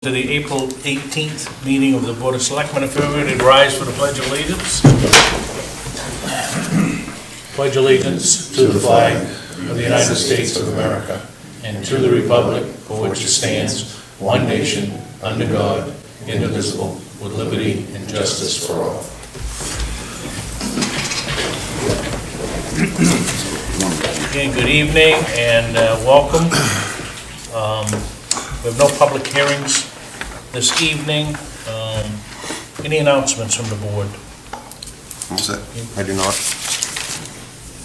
To the April 18th meeting of the Board of Selectmen. If everybody would rise for the Pledge of Allegiance. Pledge allegiance to the flag of the United States of America and to the republic for which it stands, one nation, under God, indivisible, with liberty and justice for all. Okay, good evening and welcome. We have no public hearings this evening. Any announcements from the board? All set. I do not.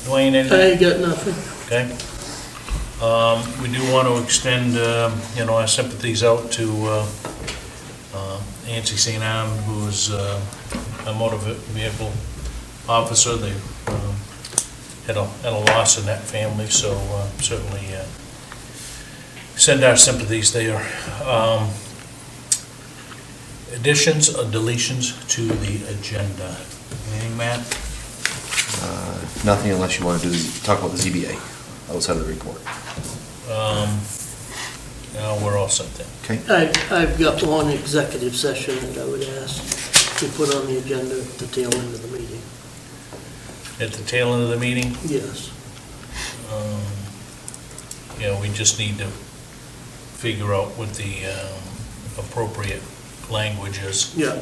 Dwayne, anything? I ain't got nothing. Okay. We do want to extend, our sympathies out to Nancy St. Anne, who is a motor vehicle officer. They had a loss in that family, so certainly send our sympathies there. Additions or deletions to the agenda? Anything, Matt? Nothing unless you want to talk about the ZBA outside of the report. No, we're all set then. Okay. I've got one executive session that I would ask to put on the agenda at the tail end of the meeting. At the tail end of the meeting? Yes. We just need to figure out what the appropriate language is. Yeah.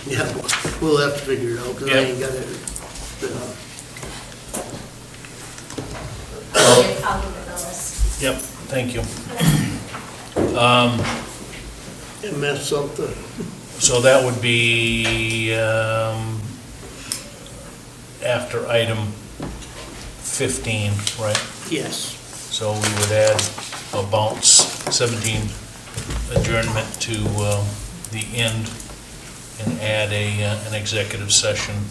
Yeah, we'll have to figure it out, because I ain't got it. I'll give it the list. Yep, thank you. M.R.S.A something. So that would be after item 15, right? Yes. So we would add a bounce 17 adjournment to the end and add an executive session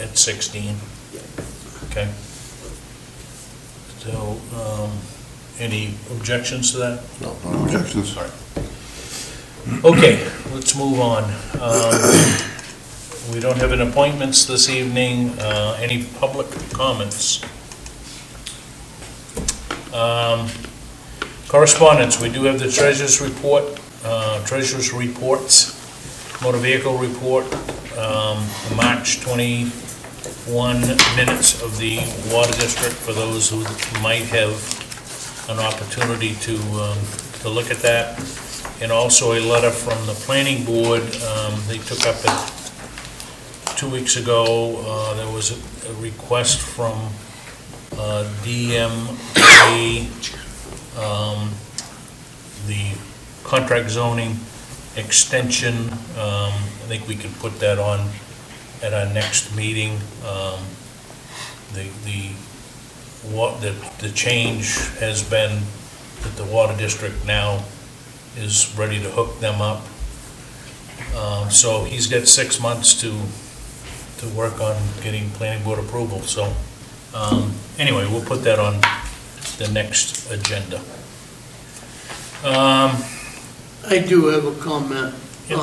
at 16. Okay. So, any objections to that? No objections. Sorry. Okay, let's move on. We don't have any appointments this evening. Any public comments? Correspondence, we do have the treasurer's report, treasurer's reports, motor vehicle report, March 21 minutes of the water district for those who might have an opportunity to look at that. And also a letter from the planning board. They took up it 2 weeks ago. There was a request from DMA, the contract zoning extension. I think we could put that on at our next meeting. The change has been that the water district now is ready to hook them up. So he's got 6 months to work on getting planning board approval. So anyway, we'll put that on the next agenda. I do have a comment Yep.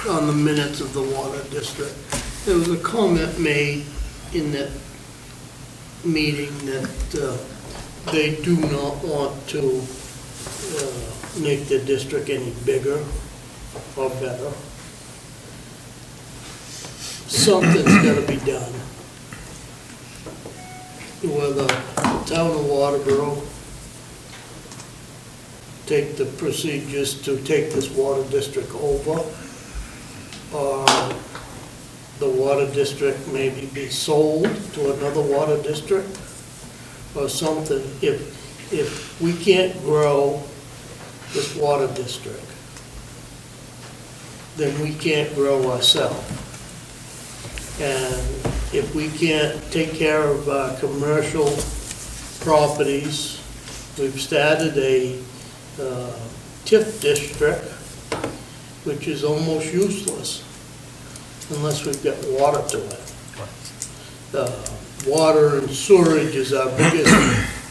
on the minutes of the water district. There was a comment made in that meeting that they do not want to make the district any bigger or better. Something's got to be done. Whether the town of Waterboro take the procedures to take this water district over, or the water district maybe be sold to another water district or something. If we can't grow this water district, then we can't grow ourselves. And if we can't take care of our commercial properties, we've started a TIF district, which is almost useless unless we've got water to it. Water and sewerage is our biggest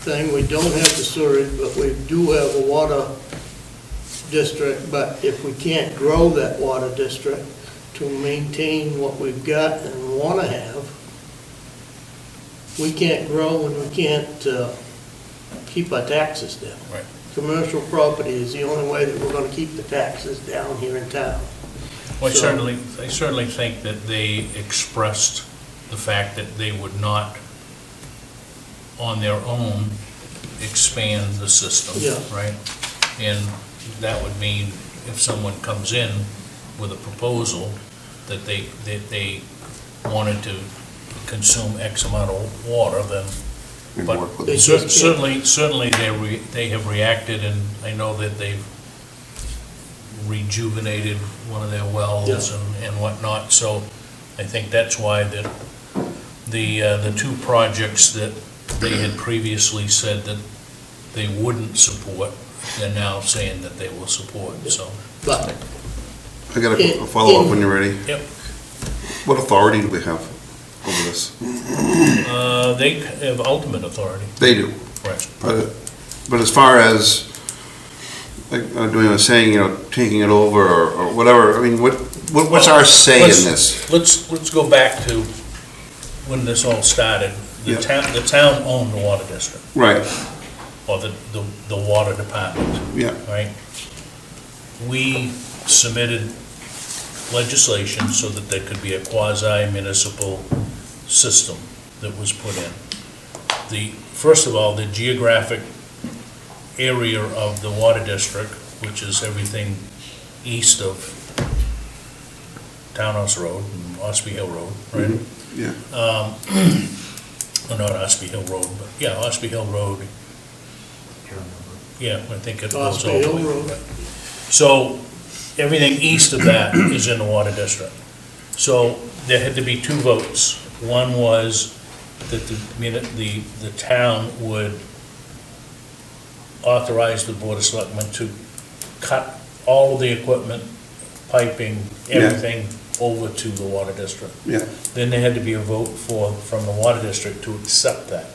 thing. We don't have the sewerage, but we do have a water district. But if we can't grow that water district to maintain what we've got and want to have, we can't grow and we can't keep our taxes down. Right. commercial property is the only way that we're gonna keep the taxes down here in town. Well, So- I certainly think that they expressed the fact that they would not, on their own, expand the system, Yeah. right? And that would mean if someone comes in with a proposal that they wanted to consume X amount of water, then, And but work with They it. just certainly they have reacted, and I know that they've rejuvenated one of their wells Yeah. and whatnot, so I think that's why that the two projects that they had previously said that they wouldn't support, they're now saying that they will support, so. But I got a follow-up when you're ready. Yep. What authority do we have over this? They have ultimate authority. They do. Right. But as far as, like, Dwayne was saying, you know, taking it over or whatever, I mean, what's our say in this? Let's go back to when this all started. Yeah. The town owned the water district, Right, or the water department, yeah, right? We submitted legislation so that there could be a quasi-municipal system that was put in. First of all, the geographic area of the water district, which is everything east of Townhouse Road and Ospey Hill Road, right? yeah. Well, not Ospey Hill Road, but, yeah, Ospey Hill Road. Yeah, I think it goes Ospey all the Hill way. Road. right. So, everything east of that is in the water district. So, there had to be two votes. One was that the town would authorize the Board of Selectmen to cut all of the equipment, piping, everything over to the water district. Yeah, Then there had to be a vote from the water district to accept that.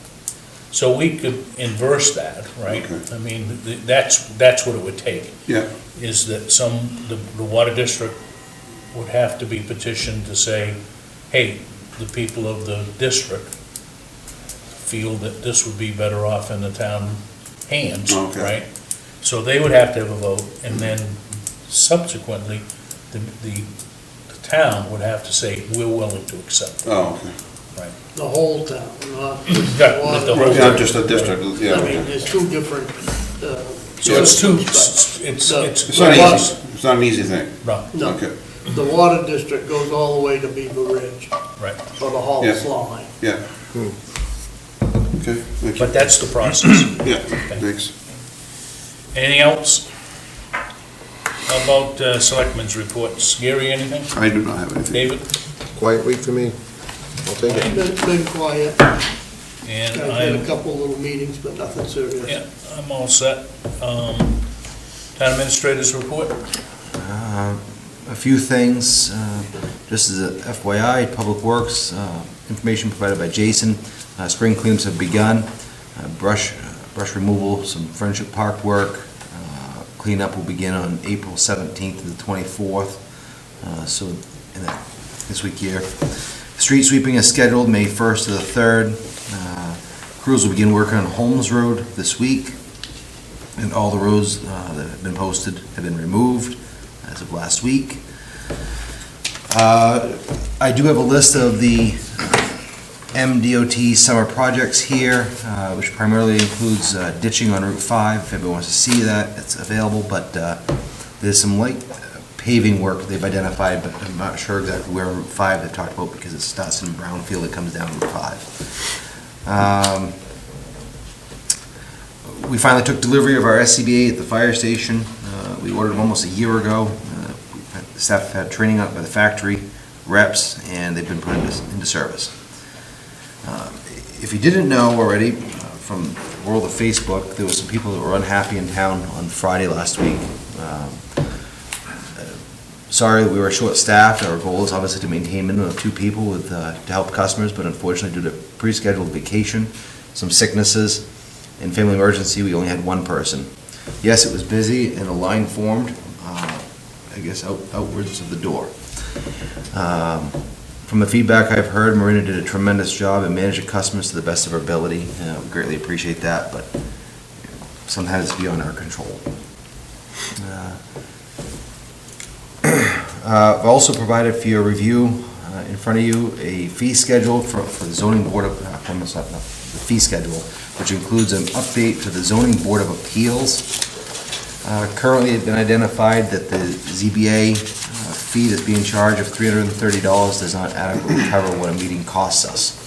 So we could inverse that, right? Okay. I mean, that's what it would take, yeah, is that the water district would have to be petitioned to say, hey, the people of the district feel that this would be better off in the town hands, Okay. right? So they would have to have a vote, and then subsequently, the town would have to say, we're willing to accept it, oh, okay. right? the whole town, not just Yeah, the water. the whole- Not just a district, yeah, I mean, okay. there's two different, So it's two, systems, but it's, the- it's. It's not easy, it's not an easy thing. No, No, Okay, the water district goes all the way to Beaver Ridge right, for the Halls Yeah. line. yeah. Okay, thank you. but that's the process. Yeah, thanks. Anything else? How about selectmen's reports? Gary, anything? I do not have anything. David? Quiet week for me. I'll take it. Been quiet, And I've had a I'm, couple little meetings, but nothing serious. yeah, I'm all set. Town administrators report? A few things, just as a FYI, Public Works, information provided by Jason. Spring cleanups have begun. Brush removal, some Friendship Park work. Cleanup will begin on April 17th to the 24th, so this week here. Street sweeping is scheduled May 1st to the 3rd. Crews will begin working on Holmes Road this week, and all the roads that have been posted have been removed as of last week. I do have a list of the MDOT summer projects here, which primarily includes ditching on Route 5. If anybody wants to see that, it's available, but there's some light paving work they've identified, but I'm not sure exactly where on Route 5 they've talked about, because it starts in Brownfield, it comes down Route 5. We finally took delivery of our SCBA at the fire station. We ordered them almost a year ago. Staff had training up by the factory reps, and they've been put into service. If you didn't know already, from the world of Facebook, there were some people that were unhappy in town on Friday last week. Sorry, we were short-staffed. Our goal is obviously to maintain a minimum of 2 people with, to help customers, but unfortunately, due to pre-scheduled vacation, some sicknesses, and family emergency, we only had 1 person. Yes, it was busy, and a line formed, I guess, outwards of the door. From the feedback I've heard, Marina did a tremendous job and managed the customers to the best of her ability. We greatly appreciate that, but sometimes it's beyond our control. I've also provided for your review in front of you a fee schedule for the zoning board of, the fee schedule, which includes an update to the zoning board of appeals. Currently, it's been identified that the ZBA fee that's being charged of $330 does not adequately cover what a meeting costs us.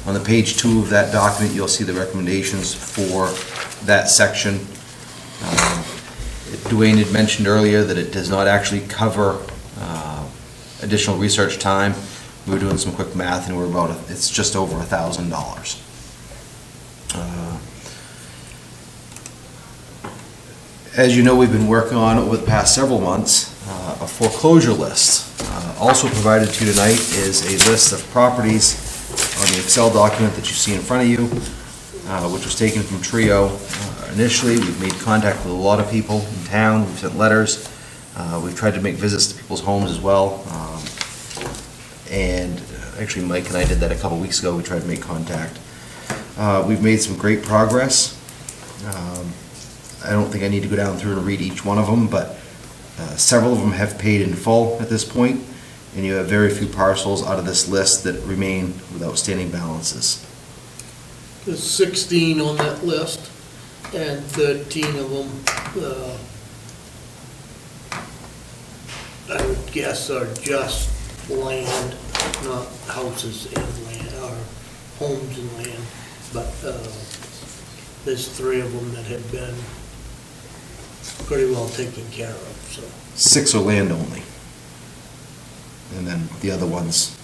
On the page 2 of that document, you'll see the recommendations for that section. Dwayne had mentioned earlier that it does not actually cover additional research time. We were doing some quick math and we're about, it's just over $1,000. As you know, we've been working on over the past several months, a foreclosure list. Also provided to you tonight is a list of properties on the Excel document that you see in front of you, which was taken from Trio. Initially, we've made contact with a lot of people in town, we've sent letters, we've tried to make visits to people's homes as well. And actually, Mike and I did that a couple weeks ago, we tried to make contact. We've made some great progress. I don't think I need to go down through and read each one of them, but several of them have paid in full at this point, and you have very few parcels out of this list that remain with outstanding balances. There's 16 on that list, and 13 of them, I would guess are just land, not houses and land, or homes and land, but there's 3 of them that have been pretty well taken care of, so. 6 are land only. And then the other ones,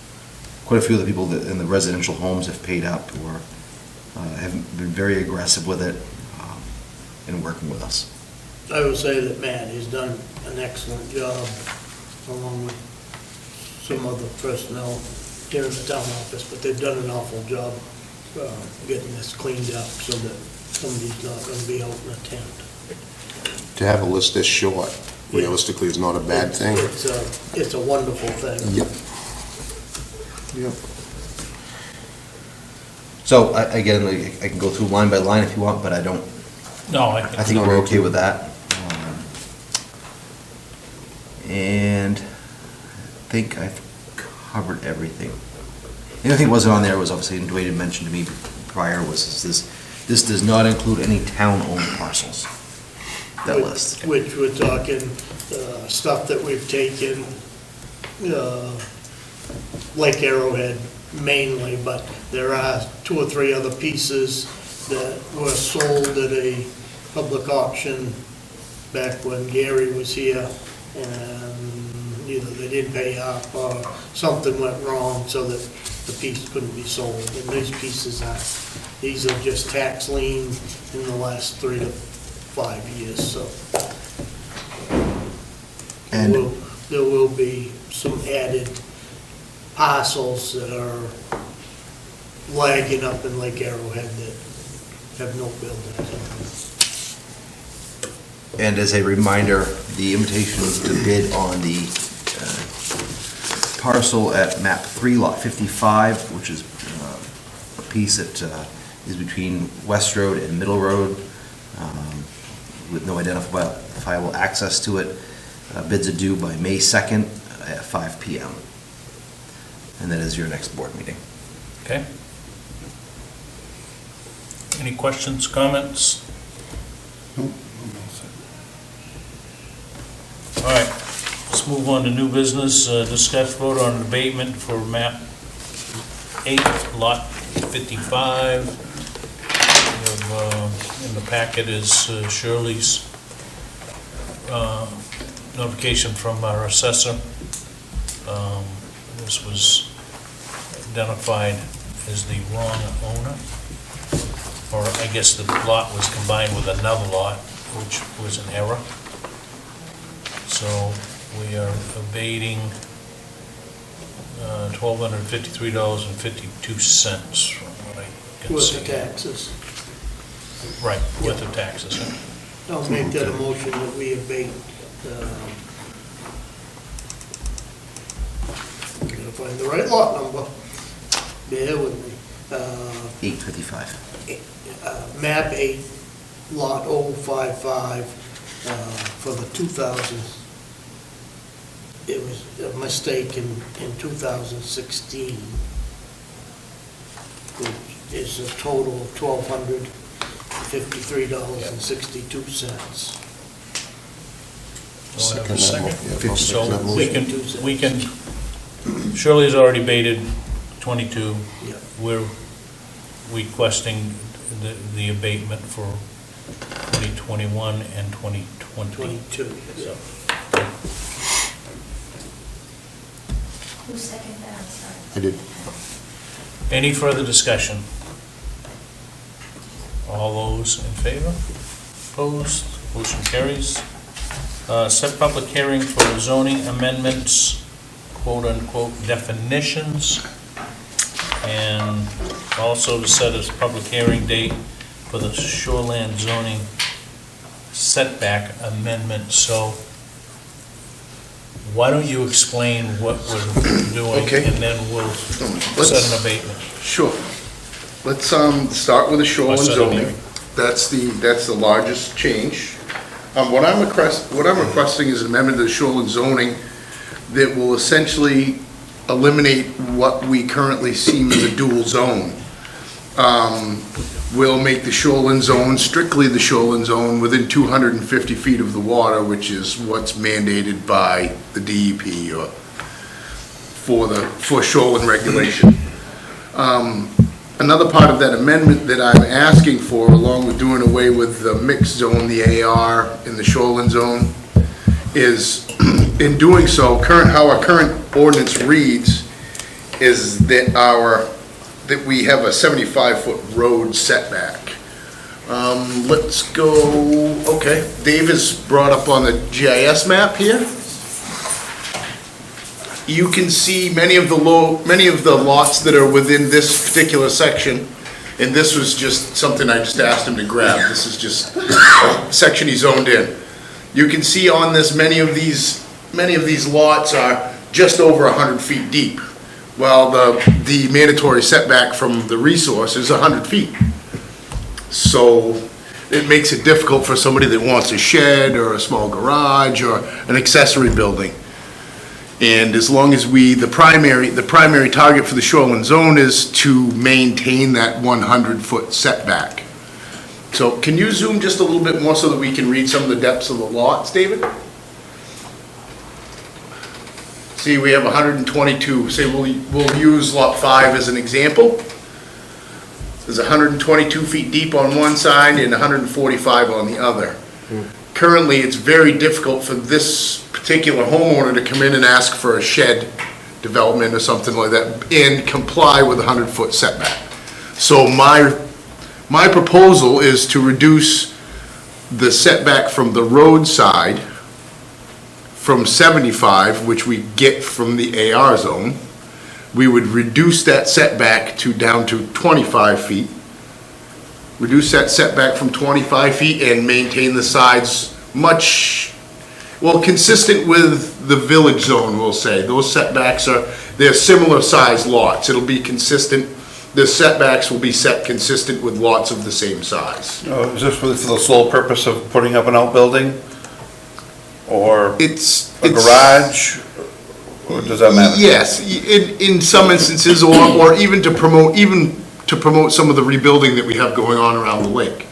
quite a few of the people that in the residential homes have paid up or have been very aggressive with it and working with us. I would say that Matt has done an excellent job, along with some other personnel here in the town office, but they've done an awful job getting this cleaned up so that somebody's not gonna be out in a tent. To have a list this short, realistically, is not a bad thing. It's a wonderful thing. Yep. Yep. So again, I can go through line by line if you want, but I don't. No, I think we're okay with that. And I think I've covered everything. The only thing that wasn't on there was obviously, and Dwayne had mentioned to me prior, was this does not include any town-owned parcels, that list. Which we're talking, stuff that we've taken, Lake Arrowhead mainly, but there are 2 or 3 other pieces that were sold at a public auction back when Gary was here, and either they didn't pay up or something went wrong so that the piece couldn't be sold. And these pieces these are just tax lien in the last 3 to 5 years, so. And There will be some added parcels that are lagging up in Lake Arrowhead that have no buildings. And as a reminder, the invitation to bid on the parcel at map 3, lot 55, which is a piece that is between West Road and Middle Road, with no identifiable access to it. Bids are due by May 2nd at 5 p.m. And that is your next board meeting. Okay. Any questions, comments? All right, let's move on to new business. Discuss vote on an abatement for map 8, lot 55. We have, in the packet is Shirley's notification from our assessor. This was identified as the wrong owner, or I guess the lot was combined with another lot, which was an error. So we are abating $1,253.52 from what I can With see. the taxes. Right, with the taxes. I'll make that a motion that we abate, gotta find the right lot number. Bear with me. 855. Map 8, lot 055 for the 2000. It was a mistake in 2016, which is a total of $1,253.62. Do I have a Second second? that mo- yeah, I'll second that So motion. we can, Shirley's already baited 22. Yeah. We're requesting the abatement for 2021 and 2020. 22, yeah. Who seconded that? I'm sorry. I did. Any further discussion? All those in favor? Opposed? Motion carries. Set public hearing for zoning amendments, quote-unquote definitions, and also to set a public hearing date for the shoreland zoning setback amendment. So why don't you explain what we're doing, Okay. and then we'll set an abatement. Sure. Let's start with the shoreline Let's set a zoning. hearing. That's the largest change. What I'm requesting is an amendment to the shoreline zoning that will essentially eliminate what we currently see as a dual zone. We'll make the shoreline zone strictly the shoreline zone within 250 feet of the water, which is what's mandated by the DEP or for shoreline regulation. Another part of that amendment that I'm asking for, along with doing away with the mixed zone, the AR in the shoreline zone, is in doing so, how our current ordinance reads is that we have a 75-foot road setback. Let's go, okay, Dave has brought up on the GIS map here. You can see many of the lots that are within this particular section, and this was just something I just asked him to grab. This is just a section he zoned in. You can see on this, many of these lots are just over 100 feet deep. Well, the mandatory setback from the resource is 100 feet. So it makes it difficult for somebody that wants a shed or a small garage or an accessory building. And as long as the primary target for the shoreline zone is to maintain that 100-foot setback. So can you zoom just a little bit more so that we can read some of the depths of the lots, David? See, we have 122, say we'll use lot 5 as an example. There's 122 feet deep on one side and 145 on the other. Currently, it's very difficult for this particular homeowner to come in and ask for a shed development or something like that and comply with a 100-foot setback. So my proposal is to reduce the setback from the roadside from 75, which we get from the AR zone. We would reduce that setback down to 25 feet. Reduce that setback from 25 feet and maintain the sides consistent with the village zone, we'll say. Those setbacks they're similar sized lots. It'll be consistent. The setbacks will be set consistent with lots of the same size. Is this for the sole purpose of putting up an outbuilding? Or It's a garage? Or does that matter? Yes, in some instances, or even to promote some of the rebuilding that we have going on around the lake.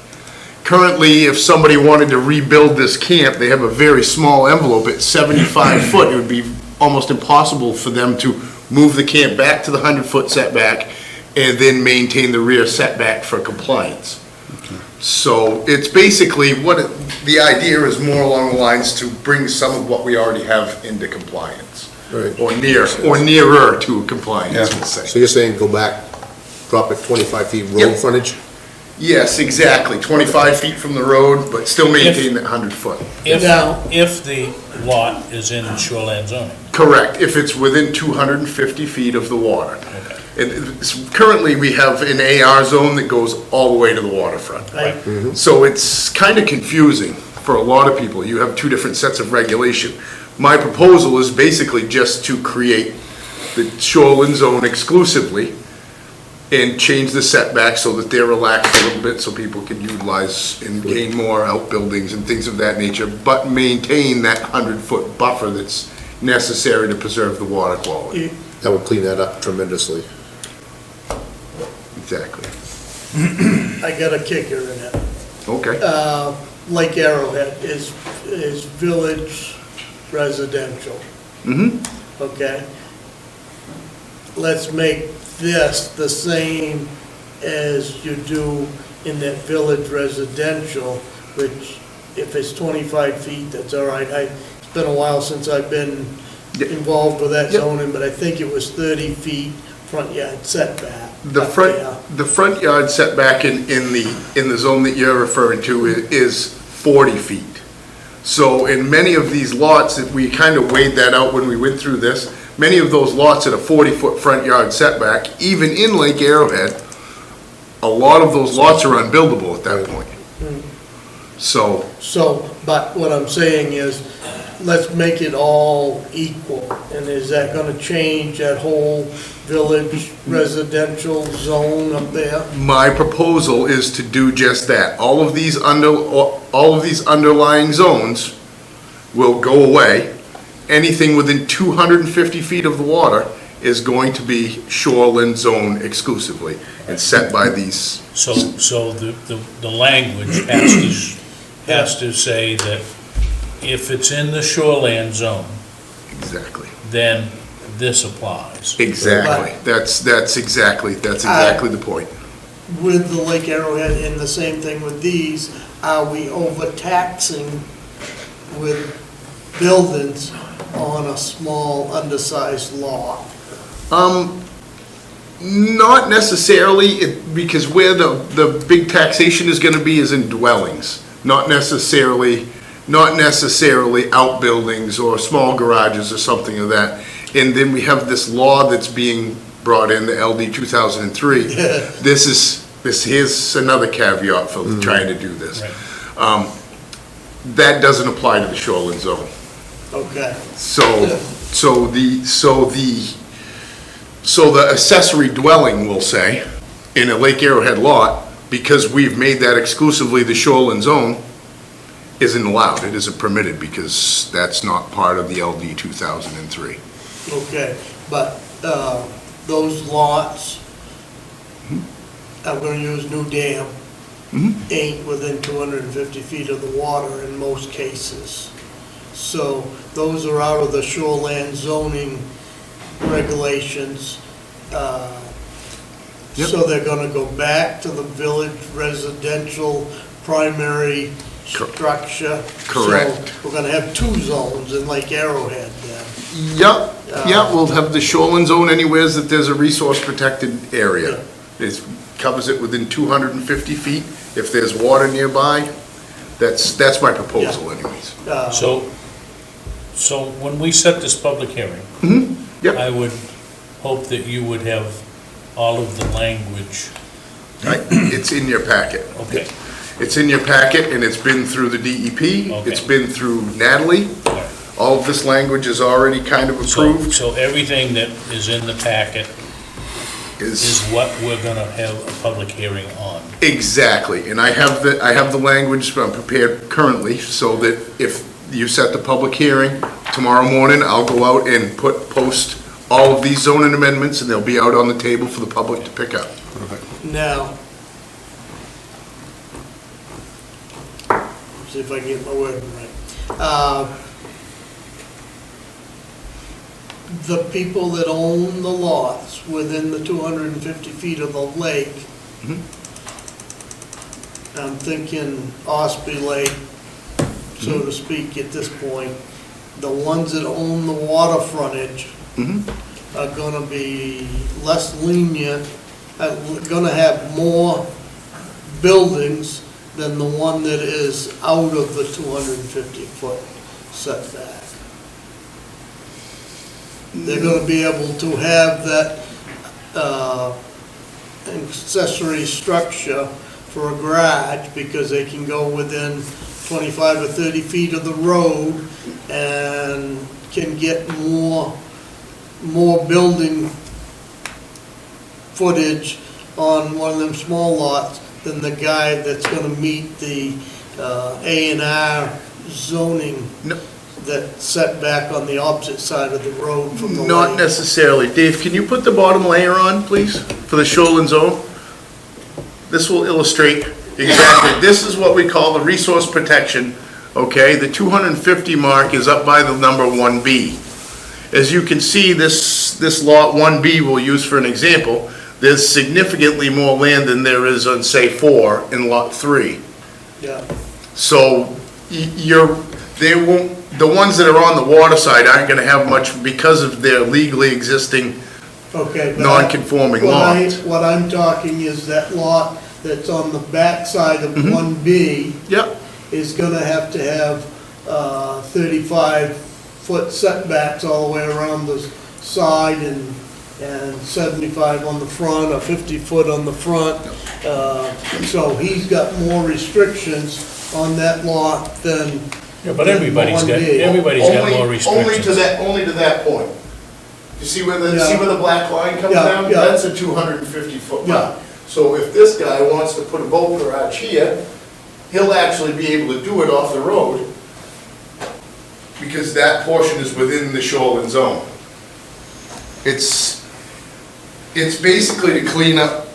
Currently, if somebody wanted to rebuild this camp, they have a very small envelope at 75 foot. It would be almost impossible for them to move the camp back to the 100-foot setback and then maintain the rear setback for compliance. So it's basically the idea is more along the lines to bring some of what we already have into compliance. Right. Or nearer to compliance, Yeah. let's say. So you're saying go back, drop it 25 feet road Yep. frontage? Yes, exactly, 25 feet from the road, but still maintain that 100 foot. Now- If the lot is in shoreland zoning. Correct, if it's within 250 feet of the water. Currently, we have an AR zone that goes all the way to the waterfront. Right. So it's kind of confusing for a lot of people. You have two different sets of regulation. My proposal is basically just to create the shoreline zone exclusively and change the setback so that they're relaxed a little bit so people can utilize and gain more outbuildings and things of that nature, but maintain that 100-foot buffer that's necessary to preserve the water quality. That would clean that up tremendously. Exactly. I got a kicker in it. Okay. Lake Arrowhead is village residential. Mm-hmm. Okay? Let's make this the same as you do in that village residential, which if it's 25 feet, that's all right. It's been a while since I've been Yep. involved with that Yep. zoning, but I think it was 30 feet front yard setback. The up there. front yard setback in the zone that you're referring to is 40 feet. So in many of these lots, if we kind of weighed that out when we went through this, many of those lots at a 40-foot front yard setback, even in Lake Arrowhead, a lot of those lots are unbuildable at that point. So, But what I'm saying is, let's make it all equal. And is that gonna change that whole village residential zone up there? my proposal is to do just that. All of these underlying zones will go away. Anything within 250 feet of the water is going to be shoreline zone exclusively and set by these. So the language has to say that if it's in the shoreland zone, Exactly. then this applies. Exactly. That's exactly the point. With the Lake Arrowhead and the same thing with these, are we overtaxing with buildings on a small undersized lot? Not necessarily, because where the big taxation is gonna be is in dwellings, not necessarily outbuildings or small garages or something of that. And then we have this law that's being brought in, the LD 2003. Here's another caveat for trying to do this. Right. That doesn't apply to the shoreline zone. Okay. So the accessory dwelling, we'll say, in a Lake Arrowhead lot, because we've made that exclusively the shoreline zone, isn't allowed. It isn't permitted because that's not part of the LD 2003. Okay, but those lots, I'm gonna use New Dam, ain't within 250 feet of the water in most cases. So those are out of the shoreland zoning regulations. Yep. So they're gonna go back to the village residential primary structure. Correct. So we're gonna have two zones in Lake Arrowhead then. Yep, we'll have the shoreline zone anywheres that there's a resource protected area. It covers it within 250 feet. If there's water nearby, that's my proposal anyways. So when we set this public hearing, Yep. I would hope that you would have all of the language. It's in your packet. Okay. It's in your packet and it's been through the DEP. Okay. It's been through Natalie. All of this language is already kind of approved. So everything that is in the packet is what we're gonna have a public hearing on. Exactly, and I have the language prepared currently, so that if you set the public hearing tomorrow morning, I'll go out and post all of these zoning amendments, and they'll be out on the table for the public to pick up. Now, see if I can get my wording right. The people that own the lots within the 250 feet of the lake, I'm thinking Osprey Lake, so to speak, at this point, the ones that own the water frontage are gonna be less lenient, gonna have more buildings than the one that is out of the 250-foot setback. They're gonna be able to have that accessory structure for a garage because they can go within 25 or 30 feet of the road and can get more building footage on one of them small lots than the guy that's gonna meet the A&R zoning No. that's set back on the opposite side of the road from the Not lake. necessarily. Dave, can you put the bottom layer on, please, for the shoreline zone? This will illustrate exactly, this is what we call the resource protection, okay? The 250 mark is up by the number 1B. As you can see, this lot 1B we'll use for an example, there's significantly more land than there is on, say, 4 in lot 3. Yeah, So they won't, the ones that are on the water side aren't gonna have much because of their legally existing okay. but non-conforming what I- lot. What I'm talking is that lot that's on the back side of 1B Yep, is gonna have 35-foot setbacks all the way around the side and 75 on the front, or 50 foot on the front. So he's got more restrictions on that lot than. Yeah, but everybody's got more only restrictions. to that point. You see where the black line comes Yeah, down? yeah. That's a 250-foot Yeah. line. So if this guy wants to put a boat garage here, he'll actually be able to do it off the road because that portion is within the shoreline zone. It's basically to clean up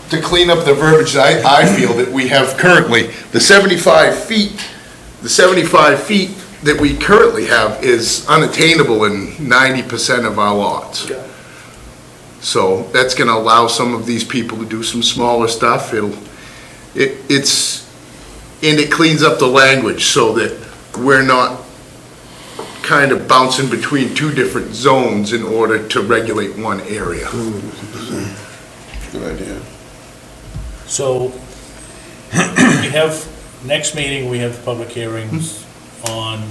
the verbiage that I feel that we have currently. The 75 feet that we currently have is unattainable in 90% of our lots. Yeah. So that's gonna allow some of these people to do some smaller stuff. It cleans up the language so that we're not kind of bouncing between two different zones in order to regulate one area. Good idea. So, we have, next meeting, we have public hearings on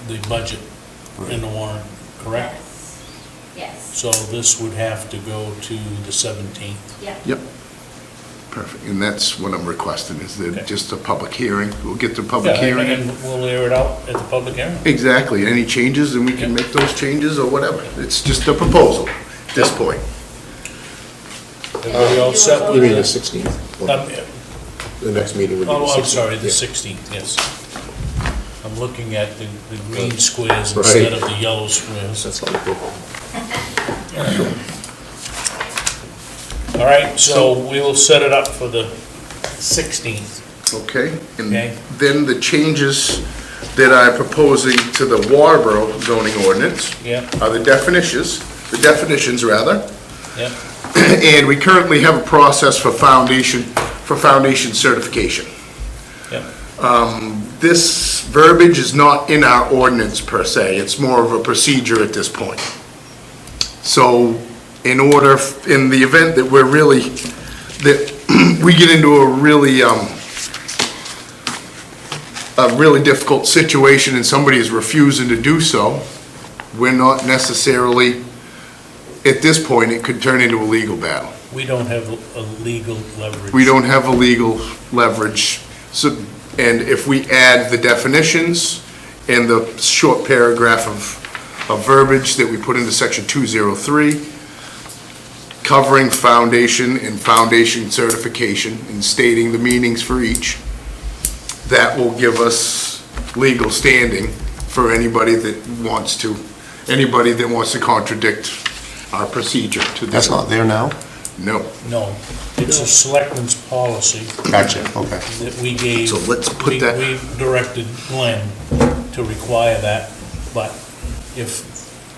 the budget and the warrant, correct? Yes, So this would have to go to the 17th. yeah. Yep. Perfect, and that's what I'm requesting, is Okay. that just a public hearing. We'll get the public Yeah, hearing. and we'll air it out at the public hearing. Exactly, any changes, and we can make those changes or whatever. It's just a proposal at this point. Everybody all set You with mean the this? 16th? The next meeting would be the 16th. Oh, I'm sorry, the Yeah. 16th, yes. I'm looking at the green squares Right. instead of the yellow squares. That's all good. All right, so we will set it up for the 16th. Okay? And Okay. then the changes that I'm proposing to the Waterboro zoning ordinance Yeah, are the definitions, rather. yeah, And we currently have a process for foundation certification. yeah. This verbiage is not in our ordinance per se, it's more of a procedure at this point. So, in the event that we get into a really difficult situation and somebody is refusing to do so, we're not necessarily, at this point, it could turn into a legal battle. We don't have a legal leverage. We don't have a legal leverage, so, and if we add the definitions and the short paragraph of verbiage that we put into section 203, covering foundation and foundation certification and stating the meanings for each, that will give us legal standing for anybody that wants to contradict our procedure to this. That's not there now? No. No, it's a selectmen's policy Gotcha, okay. that we gave. So let's put that- We directed Glenn to require that, but if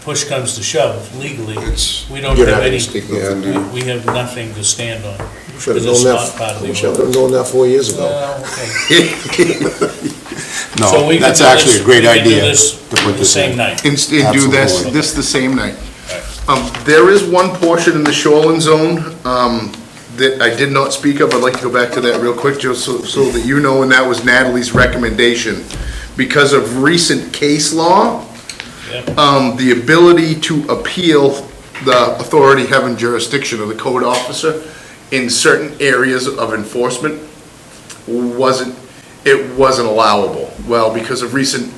push comes to shove legally, It's- we don't you're have having any, to speak with him. we have nothing to stand on. Should have Because known it's not part of that, the we should have order. known that 4 years ago. Well, okay. So No, we can that's do actually this- a great we can do idea this to put the this same in. night. Instead, do Absolutely. this the same night. There is one portion in the shoreline zone, that I did not speak of. I'd like to go back to that real quick, just so that you know, and that was Natalie's recommendation. Because of recent case law, Yep. the ability to appeal the authority having jurisdiction of the code officer in certain areas of enforcement wasn't allowable. Well, because of recent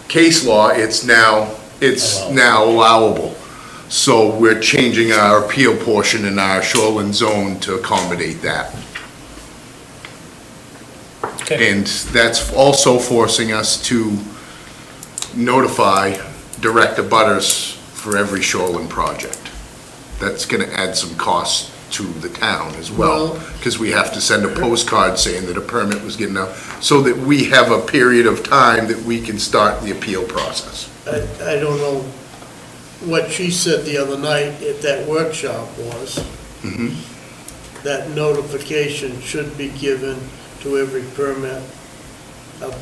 case law, it's now allowable. So we're changing our appeal portion in our shoreline zone to accommodate that. Okay. And that's also forcing us to notify direct abutters for every shoreline project. That's gonna add some costs to the town as well, because we have to send a postcard saying that a permit was given out, so that we have a period of time that we can start the appeal process. I don't know what she said the other night at that workshop was, that notification should be given to every permit, a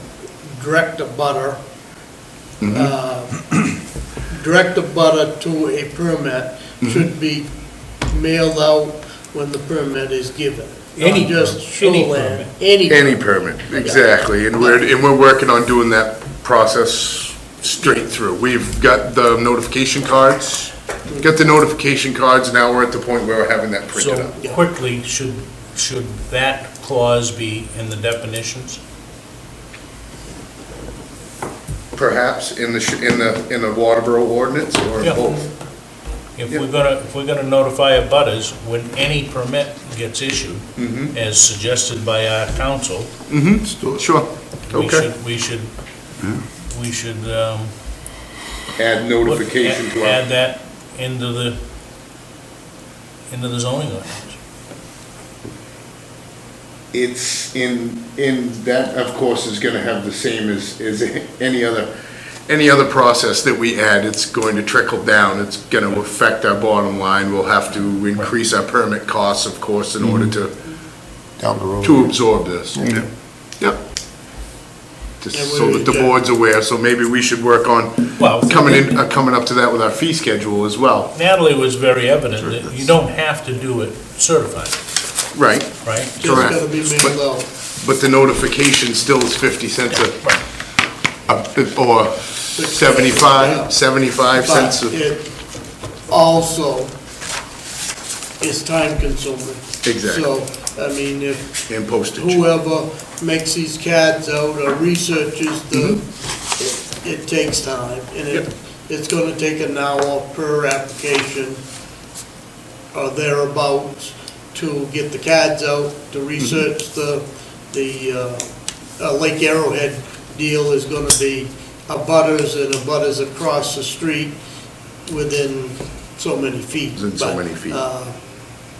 direct abutter, direct abutter to a permit should be mailed out when the permit is given. Any Not just permit, any shoreline, permit. Any permit, exactly, and we're working on doing that process straight through. We've got the notification cards, now we're at the point where we're having that printed So up. quickly, should that clause be in the definitions? Perhaps in the Waterboro ordinance, or Yeah. both. If we're gonna notify abutters when any permit gets issued, as suggested by our council, Sure, okay. we should, Add notification to our, add that into the zoning ordinance. it's in that, of course, is gonna have the same as any other process that we add. It's going to trickle down, it's gonna affect our bottom line. We'll have to increase our permit costs, of course, in order Down the road. to absorb this. Yeah. Yep. Just And so we that the would, board's aware, so maybe we should work on Well, coming up to that with our fee schedule as well. Natalie was very evident that you don't have to do it certified, Right, right? Just Correct. gotta be mailed out. but the notification still is 50 cents or 75 cents. But it also is time consuming. Exactly. So, I mean, if And postage. whoever makes these cards out or researches it takes time. And it's gonna take an hour per application or thereabouts to get the cards out, to research the Lake Arrowhead deal is gonna be abutters and abutters across the street within so many feet. Within so many feet.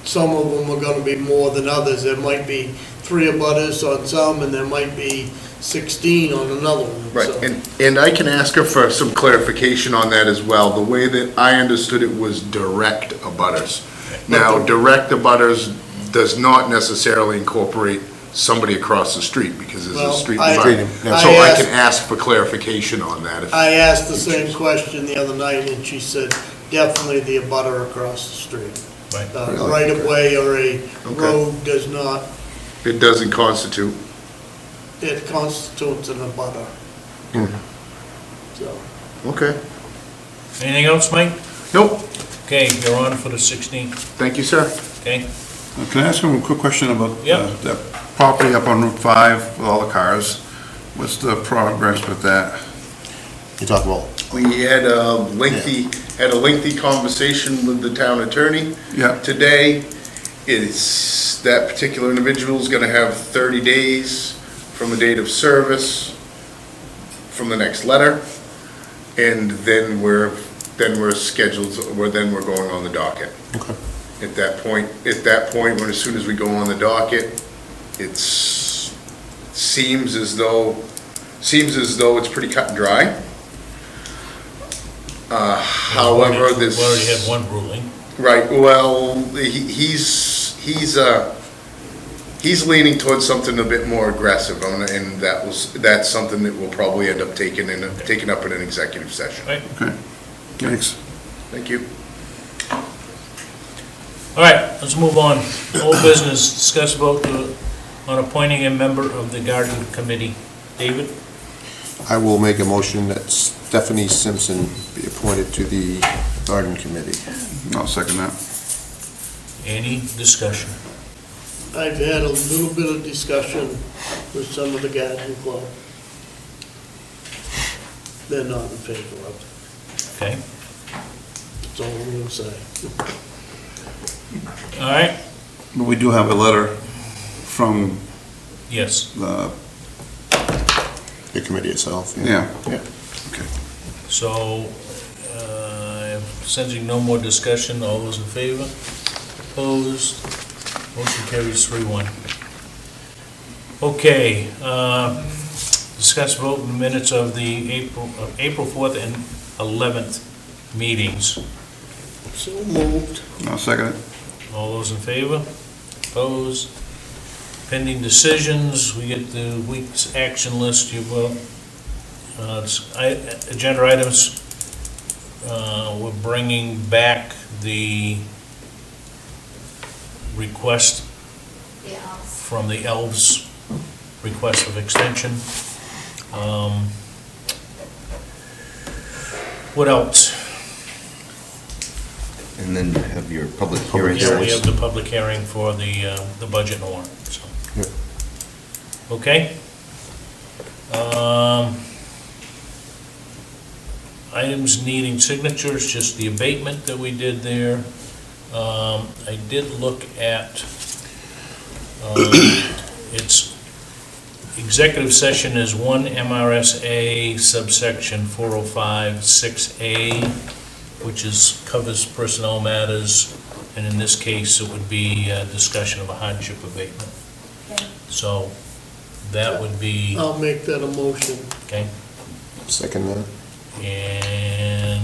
Some of them are gonna be more than others. There might be 3 abutters on some, and there might be 16 on another one. Right, So, and I can ask her for some clarification on that as well. The way that I understood it was direct abutters. Now, direct abutters does not necessarily incorporate somebody across the street, because there's a Well, street I- divider. I So I asked- can ask for clarification on that. if- I asked the same question the other night, and she said, definitely the abutter across the street. Right. Right of way or a road does not, It doesn't constitute. it constitutes an abutter. So, Okay. Anything else, Mike? Nope, Okay, you're on for the 16th, thank you, sir. okay? Can I ask him a quick question about Yeah. that property up on Route 5 with all the cars? What's the progress with that? You talk about, We had a lengthy conversation with the town attorney. Yeah. Today, that particular individual's gonna have 30 days from the date of service from the next letter, and then we're going on the docket. okay. At that point, when as soon as we go on the docket, seems as though it's pretty cut and dry. However, this. We already had one ruling. Right, well, he's leaning towards something a bit more aggressive, and that's something that we'll probably end up taking up in an executive session. Right. Okay, thanks. Thank you. All right, let's move on. Old business, discuss vote on appointing a member of the garden committee. David? I will make a motion that Stephanie Simpson be appointed to the garden committee. I'll second that. Any discussion? I've had a little bit of discussion with some of the garden club. They're not in favor of it. Okay, That's that's all I'm gonna say. All right? But we do have a letter from Yes. The committee itself. yeah. So, sensing no more discussion, all those in favor? Opposed? Motion carries 3-1. Okay, discuss vote in minutes of the April 4th and 11th meetings. So moved. I'll second it. All those in favor? Opposed? Pending decisions, we get the week's action list. You will, agenda items, we're bringing back the request The Alves. from the Alves, request of extension. What else? And then you have your public hearings. Yeah, we have the public hearing for the budget warrant, so. Yep. Okay? Items needing signatures, just the abatement that we did there. I did look at, its executive session is 1 M.R.S.A. subsection 405-6A, which covers personnel matters, and in this case, it would be a discussion of a hardship abatement. Okay. So that would be, I'll make that a motion. okay, Second that. and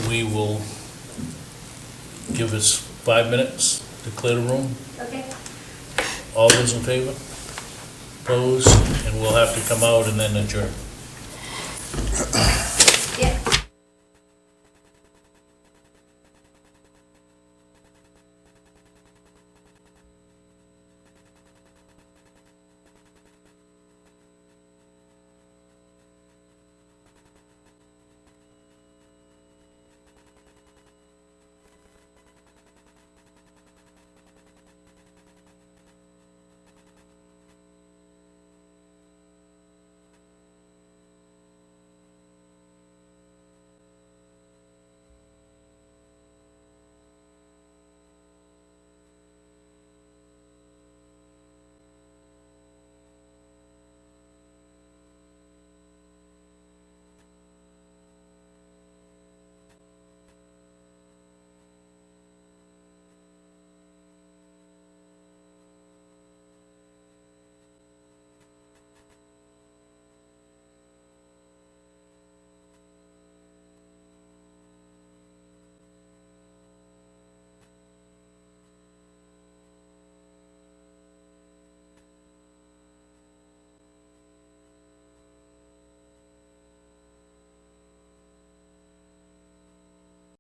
we will give us 5 minutes to clear the room. Okay. All those in favor? Opposed? And we'll have to come out and then adjourn.